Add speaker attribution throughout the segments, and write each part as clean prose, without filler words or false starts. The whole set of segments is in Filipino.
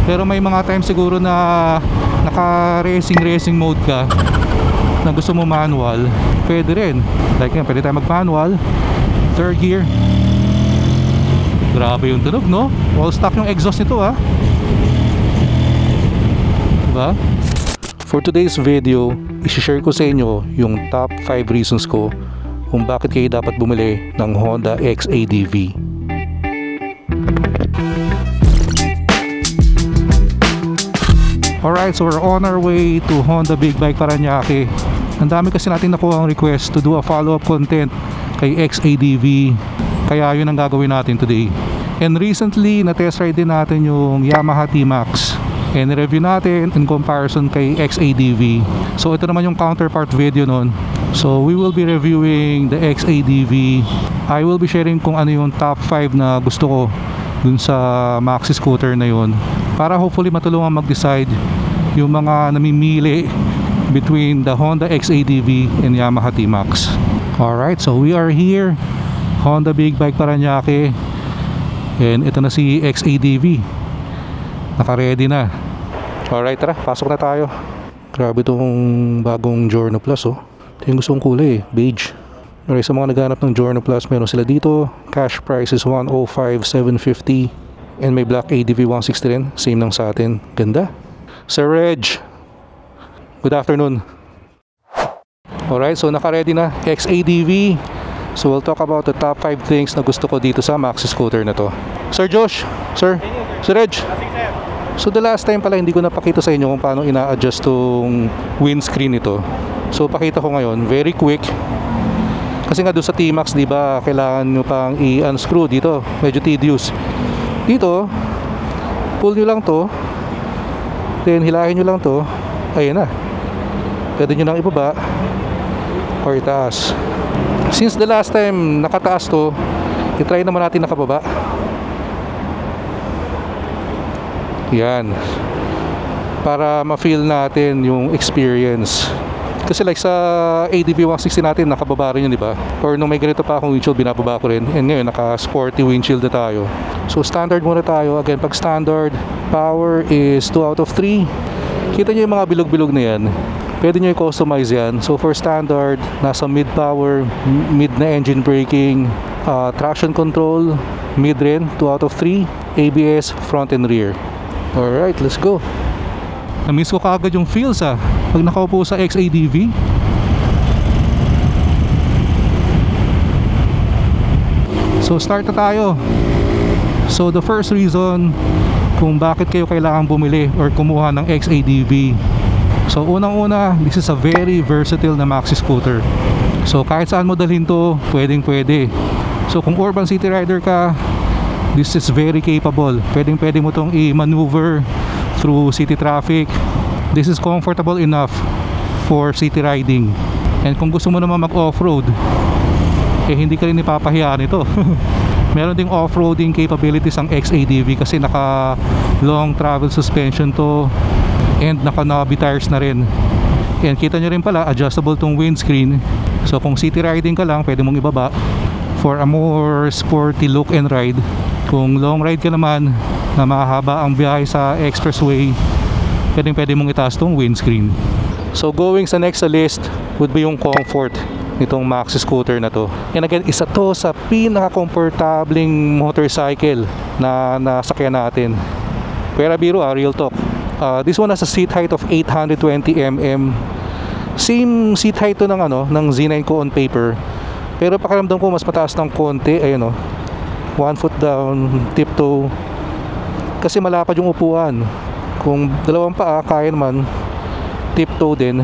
Speaker 1: Pero may mga times siguro na naka-racing mode ka na gusto mo manual, pwede rin. Like yan, pwede tayo mag-manual. Third gear. Grabe yung tunog, no? All stock yung exhaust nito, ha? Diba? For today's video, i-share ko sa inyo yung top 5 reasons ko kung bakit kayo dapat bumili ng Honda XADV. Alright, so we're on our way to Honda Big Bike Parañaque. Ang dami kasi natin nakuha ang request to do a follow-up content kay XADV, kaya yun ang gagawin natin today. And recently, na-test ride din natin yung Yamaha T-Max and review natin in comparison kay XADV. So ito naman yung counterpart video nun. So we will be reviewing the XADV. I will be sharing kung ano yung top 5 na gusto ko dun sa maxi scooter na yun, para hopefully matulungan mag-decide yung mga namimili between the Honda XADV and Yamaha T-Max. Alright, so we are here, Honda Big Bike Parañaque, and ito na si XADV, naka-ready na. Alright, tara, pasok na tayo. Grabe itong bagong Giorno Plus, oh. Ito yung gusto kong kulay, beige. Alright, sa mga naghanap ng Giorno Plus, meron sila dito. Cash price is 105,750, and may black ADV 160 rin, same lang sa atin. Ganda. Sir Reg, good afternoon. Alright, so naka-ready na XADV. So we'll talk about the top 5 things na gusto ko dito sa maxi scooter na to. Sir Josh, Sir Reg. So the last time pala hindi ko napakita sa inyo kung paano ina-adjust tong windscreen nito. So pakita ko ngayon, very quick. Kasi nga doon sa T-Max, di ba, kailangan nyo pang i-unscrew dito. Medyo tedious. Dito, pull nyo lang to, then hilahin nyo lang to, ayun na. Pwede nyo lang ibaba or itaas. Since the last time nakataas to, i-try naman natin nakababa. Yan, para ma-feel natin yung experience. Kasi like sa ADV 160 natin, nakababa rin yun, di ba? Or nung may ganito pa akong windshield, binababa ko rin. And ngayon, naka-sporty windshield na tayo. So standard muna tayo. Again, pag standard, power is 2 out of 3. Kita nyo yung mga bilog-bilog na yan. Pwede nyo i-customize yan. So for standard, nasa mid power, mid na engine braking, traction control, mid rin, 2 out of 3. ABS, front and rear. Alright, let's go. Na-miss ko kaagad yung feels, pag nakaupo sa XADV. So start na tayo. So the first reason kung bakit kayo kailangan bumili or kumuha ng XADV. So unang-una, this is a very versatile na maxi scooter. So kahit saan mo dalhin to, pwedeng-pwede. So kung urban city rider ka, this is very capable. Pwedeng-pwede mo tong i-maneuver through city traffic. This is comfortable enough for city riding. And kung gusto mo naman mag-off-road, hindi ka rin ipapahiya nito. Meron ding off-roading capabilities ang XADV kasi naka long travel suspension to and naka knobby tires na rin. And kita nyo rin pala, adjustable tong windscreen. So kung city riding ka lang, pwede mong ibaba for a more sporty look and ride. Kung long ride ka naman na mahaba ang biyahe sa expressway, pwede mong itaas tong windscreen. So going sa next sa list would be yung comfort nitong maxi scooter na to. And again, isa to sa pinaka-komportabling motorcycle na nasakyan natin. Pero biro, real talk. This one has a seat height of 820mm. Same seat height to ng Z9 ko on paper. Pero pakiramdam ko mas mataas ng konti. Ayun, 1 foot down, tiptoe. Kasi malapad yung upuan. Kung dalawang paa, kaya naman tiptoe din.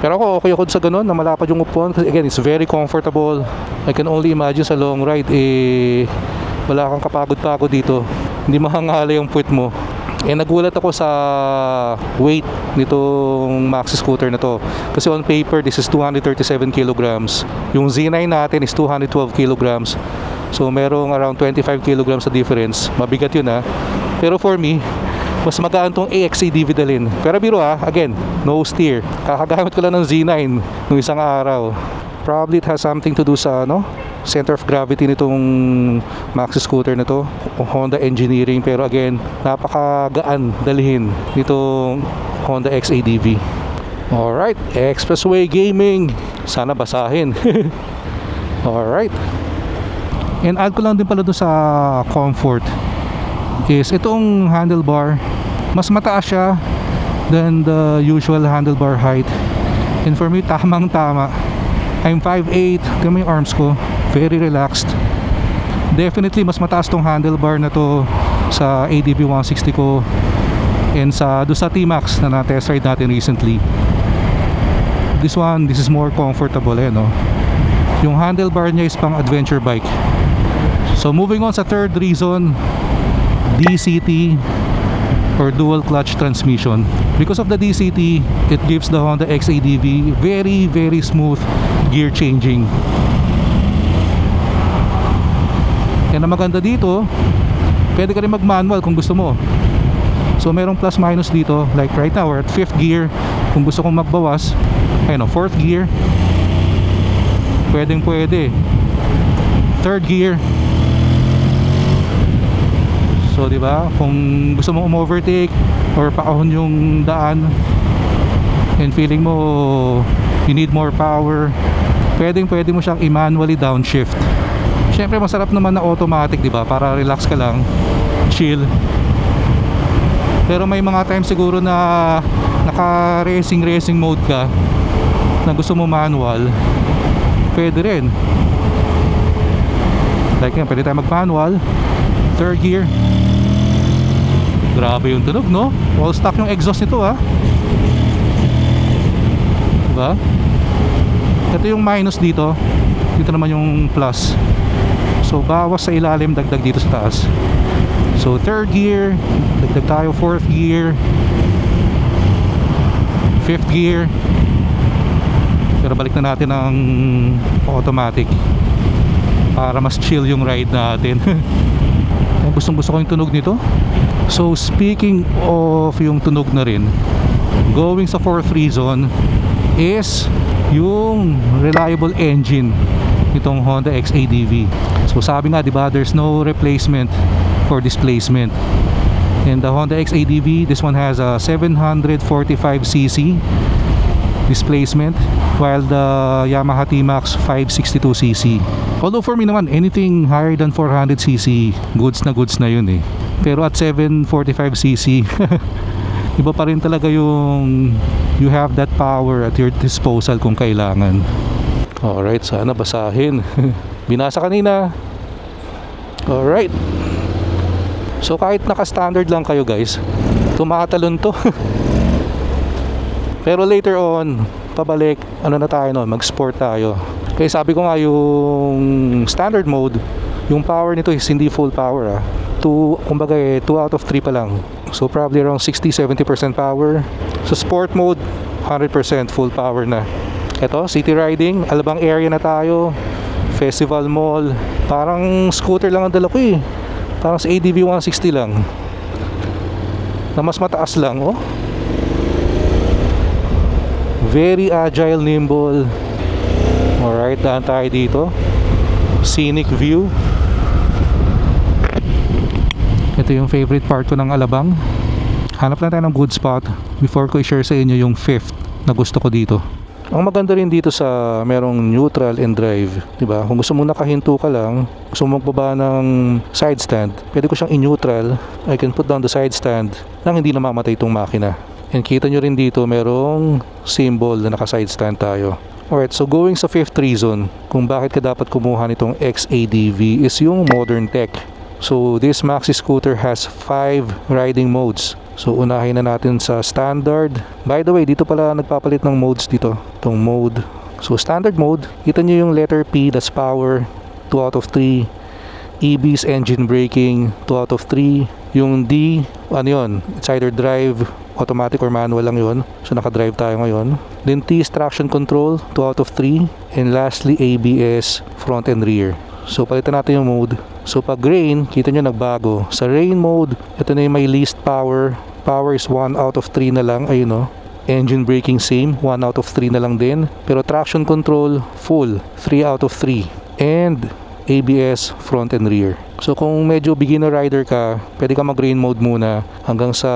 Speaker 1: Pero ako, okay ako sa ganun na malapad yung upuan. Kasi again, it's very comfortable. I can only imagine sa long ride, wala kang kapagod-pagod dito. Hindi mahangala yung puwet mo. Nagulat ako sa weight nitong maxi scooter na to. Kasi on paper, this is 237 kilograms. Yung Z9 natin is 212 kilograms. So merong around 25 kilograms sa difference. Mabigat yun, Pero for me, mas magaan tong XADV dalhin. Pero biro, again, no steer. Kakagamit ko lang ng Z9 nung isang araw. Probably it has something to do sa center of gravity nitong maxi scooter na to, Honda engineering, pero again napakagaan dalhin nitong Honda XADV. Alright, Expressway Gaming, sana basahin. Alright, and add ko lang din pala doon sa comfort is itong handlebar, mas mataas siya than the usual handlebar height, and for me tamang tama. I'm 5'8", tingnan mo yung arms ko, very relaxed. Definitely mas mataas tong handlebar na to sa ADV 160 ko and doon sa T-Max na na-test ride natin recently. This is more comfortable no? Yung handlebar niya is pang adventure bike. So moving on sa third reason, DCT or dual clutch transmission. Because of the DCT, it gives the Honda XADV very very smooth gear changing. Yan ang maganda dito, pwede ka rin mag manual kung gusto mo. So merong plus minus dito, like right now we're at 5th gear. Kung gusto kong magbawas, ayun 4th gear, pwedeng pwede. 3rd gear. So di ba, kung gusto mong overtake or paahon yung daan and feeling mo you need more power, pwede mo siyang i-manually downshift. Syempre masarap naman na automatic, di ba? Para relax ka lang, chill. Pero may mga times siguro na naka-racing mode ka na gusto mo manual, pwede rin. Like yan, pwede tayo mag-manual. 3rd gear. Grabe yung tunog, no? All stock yung exhaust nito, ha? Diba? Ito yung minus dito. Dito naman yung plus. So bawas sa ilalim, dagdag dito sa taas. So 3rd gear, dagdag tayo 4th gear, 5th gear. Pero balik na natin ang automatic para mas chill yung ride natin. Gustong gusto ko yung tunog nito. So speaking of yung tunog na rin, going sa 4th reason is yung reliable engine nitong Honda XADV. So sabi nga, diba, there's no replacement for displacement. And the Honda XADV, this one has a 745cc displacement, while the Yamaha T-Max 562cc. Although for me naman, anything higher than 400cc, goods na yun eh. Pero at 745cc, iba pa rin talaga yung you have that power at your disposal kung kailangan. Alright, sana basahin. Binasa kanina. Alright. So kahit naka-standard lang kayo guys, tumatalon to. Pero later on, pabalik, ano na tayo nun, mag-sport tayo. Kaya sabi ko nga, yung standard mode, yung power nito is hindi full power, 2 out of 3 pa lang. So probably around 60-70% power. So sport mode, 100% full power na. Ito, city riding, Alabang area na tayo, festival mall. Parang scooter lang ang dala ko eh. Parang sa ADV 160 lang, na mas mataas lang, oh. Very agile, nimble. Alright, daan tayo dito. Scenic view. Ito yung favorite part ko ng Alabang. Hanap lang tayo ng good spot before ko i-share sa inyo yung 5th na gusto ko dito. Ang maganda rin dito sa merong neutral and drive, diba? Kung gusto mong nakahinto ka lang, gusto mong magbaba ng side stand, pwede ko siyang in-neutral. I can put down the side stand nang hindi namamatay itong makina. And kita nyo rin dito, merong symbol na naka-side stand tayo. Alright, so going sa 5th reason kung bakit ka dapat kumuha nitong XADV is yung modern tech. So this maxi scooter has 5 riding modes. So unahin na natin sa standard. By the way, dito pala nagpapalit ng modes dito. Itong mode. So standard mode, kita nyo yung letter P, that's power, 2 out of 3. EB's engine braking, 2 out of 3. Yung D, ano yun? It's either drive, automatic or manual lang yun. So naka-drive tayo ngayon. Then T is traction control, 2 out of 3. And lastly, ABS, front and rear. So palitan natin yung mode. So pag rain, kita nyo nagbago. Sa rain mode, ito na yung may least power. Power is 1 out of 3 na lang, ayun o. Engine braking same, 1 out of 3 na lang din. Pero traction control, full, 3 out of 3. and ABS front and rear. So kung medyo beginner rider ka, pwede ka mag rain mode muna hanggang sa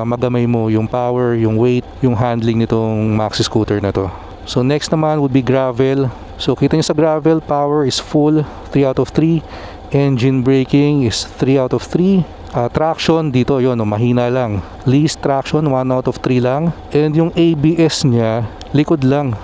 Speaker 1: magamay mo yung power, yung weight, yung handling nitong maxi scooter na to. So next naman would be gravel. So kita nyo sa gravel, power is full, 3 out of 3. Engine braking is 3 out of 3. Traction dito, yun, mahina lang. Least traction, 1 out of 3 lang. And yung ABS nya, likod lang.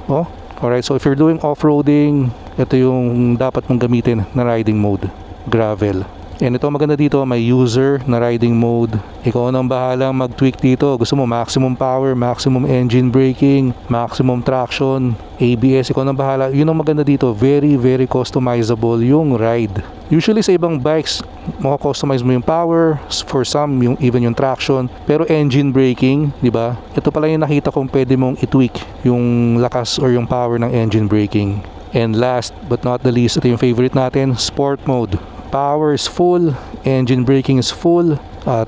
Speaker 1: Oh, alright, so if you're doing off-roading, ito yung dapat mong gamitin na riding mode, gravel. And ito maganda dito, may user na riding mode. Ikaw nang bahalang mag-tweak dito. Gusto mo maximum power, maximum engine braking, maximum traction, ABS, ikaw nang bahala. Yun ang maganda dito, very very customizable yung ride. Usually sa ibang bikes, maka-customize mo yung power, for some yung even yung traction, pero engine braking, di ba? Ito pala yung nakita kong pwede mong i-tweak yung lakas or yung power ng engine braking. And last but not the least, ito yung favorite natin, sport mode. Power is full, engine braking is full,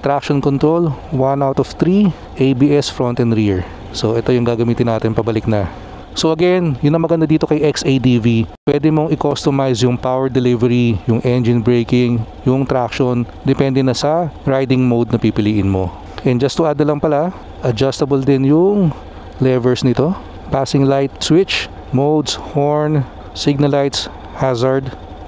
Speaker 1: traction control 1 out of 3, ABS front and rear. So ito yung gagamitin natin pabalik na. So again, yun ang maganda dito kay XADV. Pwede mong i-customize yung power delivery, yung engine braking, yung traction, depende na sa riding mode na pipiliin mo. And just to add na lang pala, adjustable din yung levers nito. Passing light switch, modes, horn, signal lights, hazard.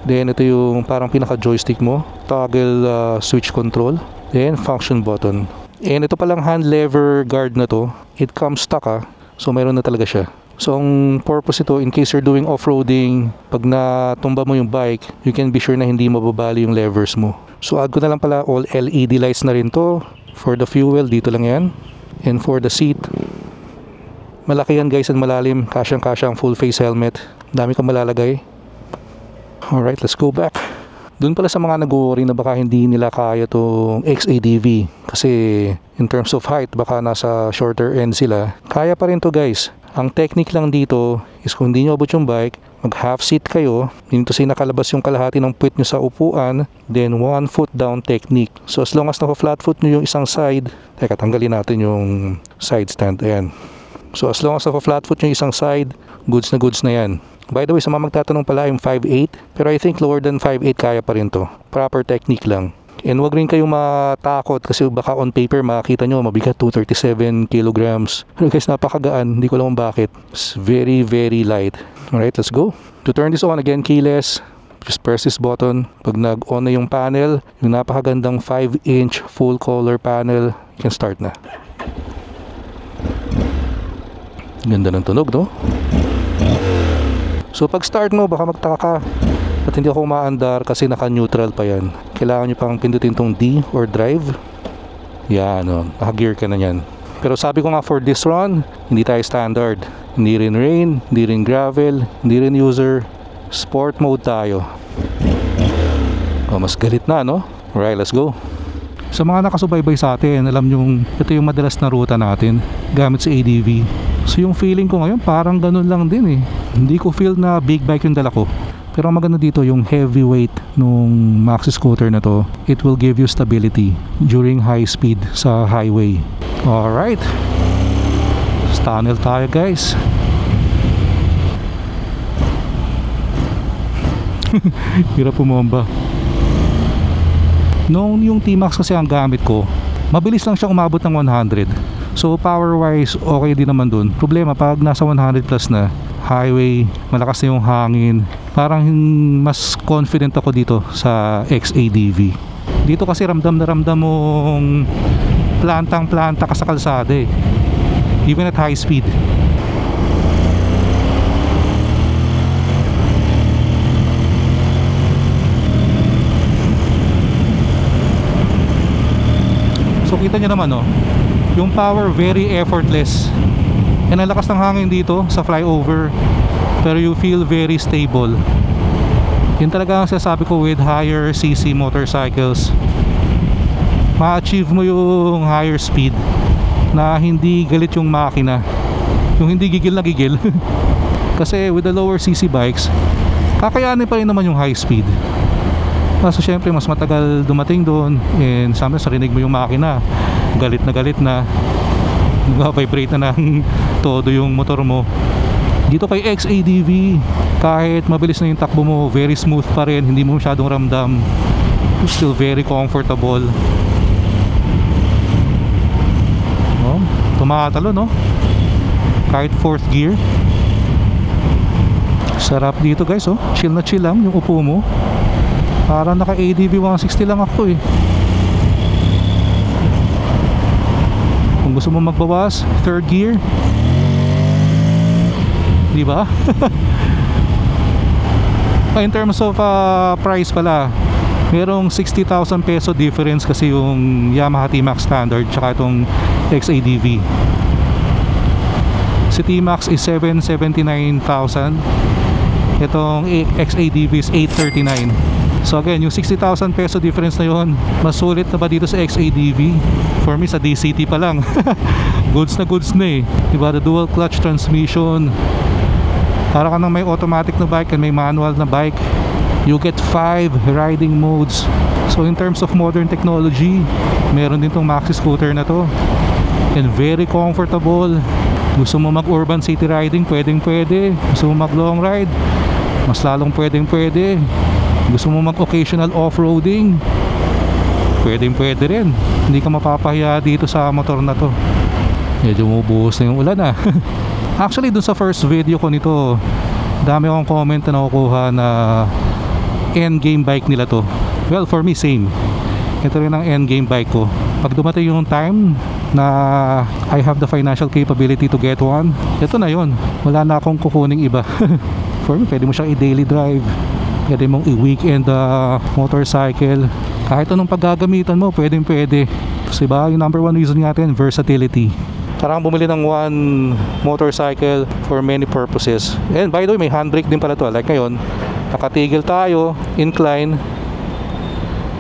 Speaker 1: Then ito yung parang pinaka joystick mo, toggle switch control, then function button. And ito palang hand lever guard na to, it comes stock so mayroon na talaga siya. So ang purpose ito, in case you're doing off-roading, pag natumba mo yung bike, you can be sure na hindi mababali yung levers mo. So add ko na lang pala all LED lights na rin to. For the fuel, dito lang yan. And for the seat, malaki yan guys and malalim, kasyang-kasya ang full face helmet. Dami kang malalagay. Alright, let's go back. Doon pala sa mga nag-worry na baka hindi nila kaya itong XADV kasi in terms of height baka nasa shorter end sila. Kaya pa rin to guys. Ang technique lang dito is kung hindi nyo abot yung bike, mag half seat kayo, dito sa nakalabas yung kalahati ng puwet nyo sa upuan, then 1 foot down technique. So as long as naka-flat foot nyo yung isang side, teka tanggalin natin yung side stand, ayan. So as long as naka-flat foot nyo yung isang side, goods na yan. By the way, sa mga magtatanong pala, I'm 5'8", pero I think lower than 5'8" kaya pa rin to. Proper technique lang. And wag rin kayong matakot kasi baka on paper makita nyo mabigat 237 kilograms. Pero guys, napakagaan. Hindi ko alam bakit. It's very very light. Alright, let's go. To turn this on again, keyless. Just press this button. Pag nag-on na yung panel, yung napakagandang 5-inch full color panel, you can start na. Ganda ng tunog, no? So pag start mo, baka magtaka ka at hindi ako umaandar kasi naka-neutral pa yan. Kailangan nyo pang pindutin tong D or drive. Yan, naka-gear ka na yan. Pero sabi ko nga for this run, hindi tayo standard. Hindi rin rain, hindi rin gravel, hindi rin user. Sport mode tayo. Mas galit na, no? Alright, let's go. Sa mga nakasubaybay sa atin, alam nyo, ito yung madalas na ruta natin gamit sa ADV. So yung feeling ko ngayon parang ganun lang din eh. Hindi ko feel na big bike yung dala ko. Pero ang maganda dito yung heavy weight nung maxi scooter na to, it will give you stability during high speed sa highway. Alright, tunnel tayo guys. Hirap pumomba. Nung yung T-Max kasi ang gamit ko, mabilis lang siya umabot ng 100. So power wise okay din naman dun. Problema pag nasa 100 plus na highway, malakas na yung hangin, parang mas confident ako dito sa XADV. Dito kasi ramdam na ramdam mong plantang-planta ka sa kalsada eh, even at high speed. So kita nyo naman yung power very effortless. And ang lakas ng hangin dito sa flyover, pero you feel very stable. Yun talaga ang sasabi ko with higher cc motorcycles. Ma-achieve mo yung higher speed na hindi galit yung makina, yung hindi gigil na gigil. Kasi with the lower cc bikes, kakayanin pa rin naman yung high speed. Kaso syempre mas matagal dumating doon, and sometimes narinig mo yung makina, galit na, vibrate na ng todo yung motor mo. Dito kay XADV, kahit mabilis na yung takbo mo, very smooth pa rin, hindi mo masyadong ramdam, still very comfortable. Oh, tumatalo, no? Kahit 4th gear. Sarap dito guys, oh. Chill na chill lang yung upo mo. Parang naka ADV 160 lang ako eh. Kung gusto mo magbawas, 3rd gear, di ba? In terms of price pala, merong 60,000 peso difference kasi yung Yamaha T-Max Standard tsaka itong XADV. Si T-Max is 779,000, itong XADV is 839. So again, yung 60,000 peso difference na yun, mas sulit na ba dito sa XADV? For me, sa DCT pa lang. Goods na eh, diba? The dual clutch transmission, para ka nang may automatic na bike and may manual na bike. You get 5 riding modes. So in terms of modern technology, meron din tong maxi scooter na to, and very comfortable. Gusto mo mag urban city riding, pwedeng pwede. Gusto mo mag long ride, mas lalong pwedeng pwede. Gusto mo mag occasional off-roading, pwedeng pwede rin. Hindi ka mapapahiya dito sa motor na to. Medyo umubuhos na yung ulan ah. Actually dun sa first video ko nito, dami akong comment na nakukuha na endgame bike nila to. Well, for me same. Ito rin ang endgame bike ko. Pag dumating yung time na I have the financial capability to get one, ito na yun. Wala na akong kukuning iba. For me, pwede mo siyang i-daily drive, pwede mong i-weekend motorcycle. Kahit anong paggagamitan mo, pwedeng pwede. Kasi ba, yung number 1 reason natin, versatility. Parang bumili ng one motorcycle for many purposes. And by the way, may handbrake din pala to. Like ngayon, nakatigil tayo, incline.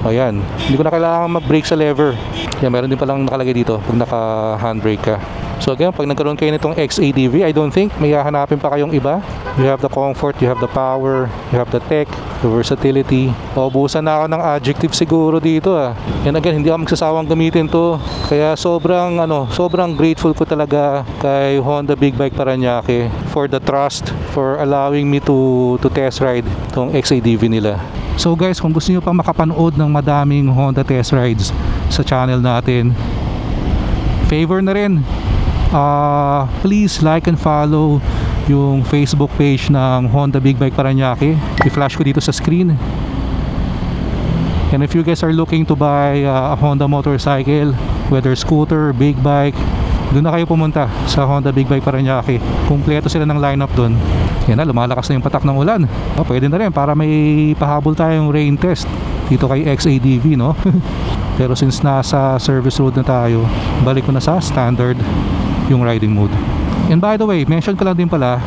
Speaker 1: Ayan, hindi ko na kailangan mag-brake sa lever. Yan, meron din palang nakalagay dito pag naka-handbrake ka. So again, pag nagkaroon kayo nitong XADV, I don't think may hahanapin pa kayong iba. You have the comfort, you have the power, you have the tech, the versatility. Ubusan na ako ng adjective siguro dito ah. And again, hindi ako magsasawang gamitin to. Kaya sobrang grateful ko talaga kay Honda Big Bike Parañaque for the trust, for allowing me to test ride tong XADV nila. So guys, kung gusto niyo pa makapanood ng madaming Honda test rides sa channel natin, favor na rin, please like and follow yung Facebook page ng Honda Big Bike Parañaque. I-flash ko dito sa screen. And if you guys are looking to buy a Honda motorcycle, whether scooter, big bike, doon na kayo pumunta sa Honda Big Bike Parañaque. Kumpleto sila ng lineup doon. Yan na, lumalakas na yung patak ng ulan. Pwede na rin para may pahabol tayong rain test dito kay XADV, no? Pero since nasa service road na tayo, balik ko na sa standard yung riding mode. And by the way, mention ko lang din pala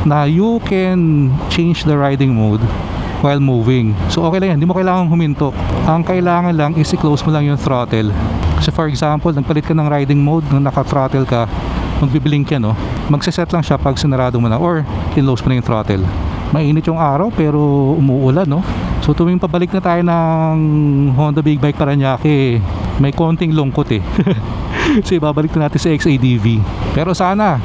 Speaker 1: na you can change the riding mode while moving. So okay lang yan, hindi mo kailangan huminto. Ang kailangan lang is i-close mo lang yung throttle. Kasi for example, nagpalit ka ng riding mode, nung naka-throttle ka, magbiblink yan, no? Magsiset lang siya pag sinarado mo na or close mo na yung throttle. Mainit yung araw pero umuulan, no? So tuwing pabalik na tayo ng Honda Big Bike Parañaque, may konting lungkot eh. Kasi babalik na natin sa XADV. Pero sana,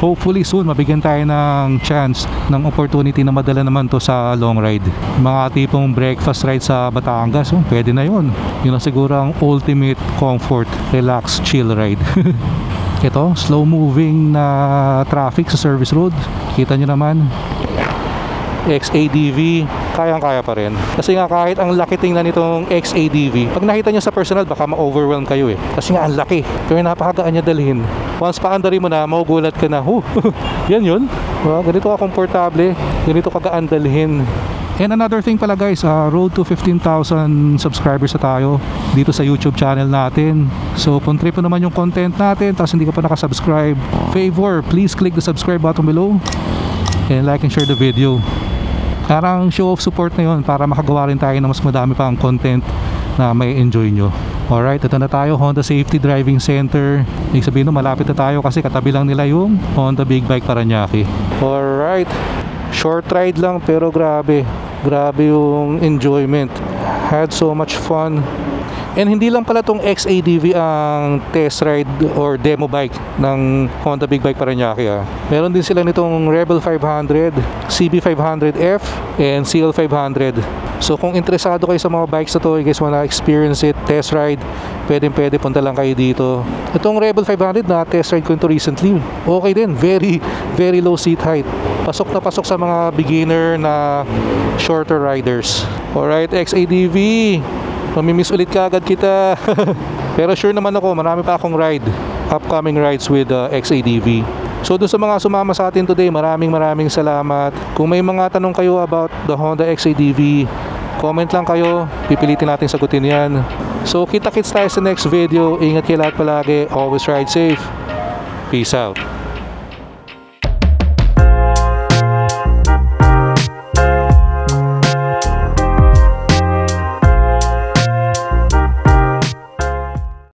Speaker 1: hopefully soon, mabigyan tayo ng chance, ng opportunity na madala naman to sa long ride. Mga tipong breakfast ride sa Batangas, pwede na yun. Yun ang siguro ang ultimate comfort, relax, chill ride. Ito, slow moving na traffic sa service road. Kita nyo naman, XADV, kayang-kaya pa rin. Kasi nga kahit ang laki tingnan nitong XADV, pag nakita nyo sa personal, baka ma-overwhelm kayo eh. Kasi nga ang laki, pero napakagaan niya dalhin. Once paandarin mo na, magugulat ka na, yan yun. Ganito ka komportable, ganito kagaan dalhin. And another thing pala guys, road to 15,000 subscribers na tayo dito sa YouTube channel natin. So kung trip mo naman yung content natin, tapos hindi ka pa nakasubscribe, favor, please click the subscribe button below and like and share the video. Parang show of support na yun para makagawa rin tayo ng mas madami pang content na may enjoy nyo. Alright, ito na tayo, Honda Safety Driving Center. Ibig sabihin no, malapit na tayo kasi katabi lang nila yung Honda Big Bike Parañaque. Alright, short ride lang pero grabe yung enjoyment. Had so much fun. And hindi lang pala tong XADV ang test ride or demo bike ng Honda Big Bike Parañaque Meron din sila nitong Rebel 500, CB500F, and CL500. So kung interesado kayo sa mga bikes na to, you guys wanna experience it, test ride, pwede punta lang kayo dito. Itong Rebel 500 na test ride ko ito recently. Okay din, very low seat height. Pasok na pasok sa mga beginner na shorter riders. Alright, XADV, mamimiss ulit ka agad kita. Pero sure naman ako, marami pa akong upcoming rides with XADV. So dun sa mga sumama sa atin today, maraming salamat. Kung may mga tanong kayo about the Honda XADV, comment lang kayo, pipilitin natin sagutin yan. So kita-kits tayo sa next video. Ingat kayo lahat palagi, always ride safe. Peace out.